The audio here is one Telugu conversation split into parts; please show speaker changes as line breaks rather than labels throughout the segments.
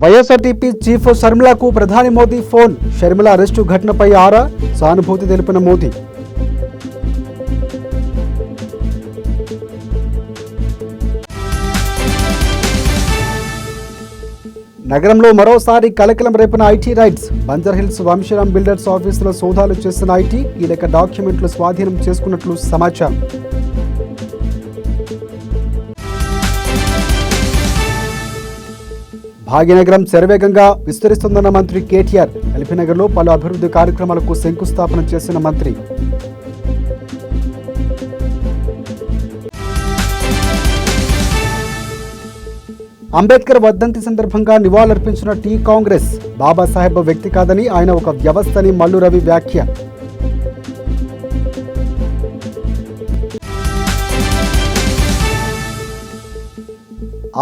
వైఎస్ఆర్టీపీ చీఫ్ షర్మిలకు ప్రధాని మోదీ ఫోన్. షర్మిల అరెస్టు ఘటనపై ఆరా, సానుభూతి తెలిపిన మోదీ. నగరంలో మరోసారి కలకలం రేపిన ఐటీ రైడ్స్. బంజర్హిల్స్ వంశీరామ్ బిల్డర్స్ ఆఫీసులో సోదాలు చేస్తున్న ఐటీ కీలక డాక్యుమెంట్లు స్వాధీనం చేసుకున్నట్లు సమాచారం. భాగ్యనగరం శరవేగంగా విస్తరిస్తుందన్న మంత్రి కేటీఆర్. ఎల్బీనగర్లో పలు అభివృద్ధి కార్యక్రమాలకు శంకుస్థాపన చేసిన మంత్రి. అంబేద్కర్ వర్ధంతి సందర్భంగా నివాళులర్పించిన టీ కాంగ్రెస్. బాబాసాహెబ్ వ్యక్తి కాదని ఆయన ఒక వ్యవస్థని మల్లు రవి వ్యాఖ్య.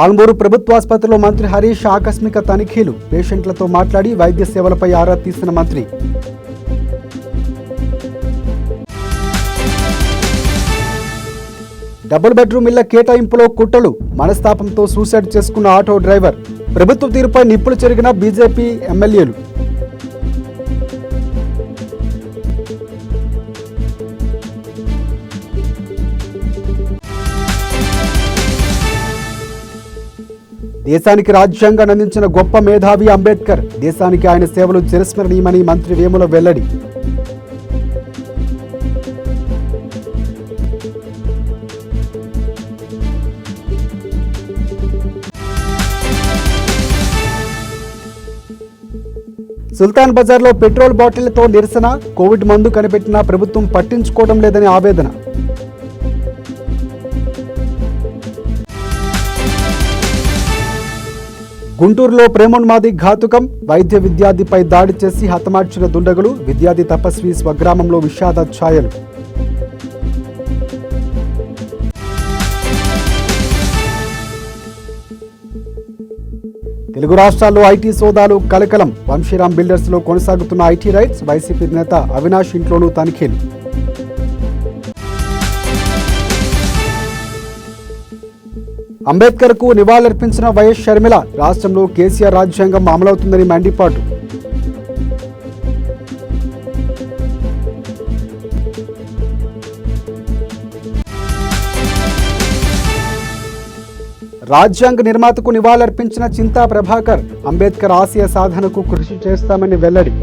ఆల్మూరు ప్రభుత్వాసుపత్రిలో మంత్రి హరీష్ ఆకస్మిక తనిఖీలు. పేషెంట్లతో మాట్లాడి వైద్య సేవలపై ఆరా తీసిన మంత్రి. డబుల్ బెడ్రూమ్ ఇళ్ల కేటాయింపులో కుట్రలు. మనస్తాపంతో సూసైడ్ చేసుకున్న ఆటో డ్రైవర్. ప్రభుత్వ తీరుపై నిప్పులు చెరిగిన బీజేపీ ఎమ్మెల్యేలు. దేశానికి రాజ్యాంగాన్ని అందించిన గొప్ప మేధావి అంబేద్కర్. దేశానికి ఆయన సేవలు చిరస్మరణీయమని మంత్రి వేముల వెల్లడి. సుల్తాన్ బజార్లో పెట్రోల్ బాటిళ్లతో నిరసన. కోవిడ్ మందు కనిపెట్టినా ప్రభుత్వం పట్టించుకోవడం లేదని ఆవేదన. గుంటూరులో ప్రేమోన్మాది ఘాతుకం. వైద్య విద్యార్థిపై దాడి చేసి హతమార్చిన దుండగులు. విద్యార్థి తపస్వి స్వగ్రామంలో విషాద ఛాయలు. తెలుగు రాష్ట్రాల్లో ఐటీ సోదాలు కలకలం. వంశీరామ్ బిల్డర్స్ లో కొనసాగుతున్న ఐటీ రైడ్స్. వైసీపీ నేత అవినాష్ ఇంట్లోనూ తనిఖీలు. అంబేద్కర్ కు నివాళులర్పించిన వైఎస్ షర్మిల. రాష్ట్రంలో కేసీఆర్ రాజ్యాంగం అమలవుతుందని మండిపాటు. రాజ్యాంగ నిర్మాతకు నివాళులర్పించిన చింతా ప్రభాకర్. అంబేద్కర్ ఆశయ సాధనకు కృషి చేస్తామని వెల్లడి.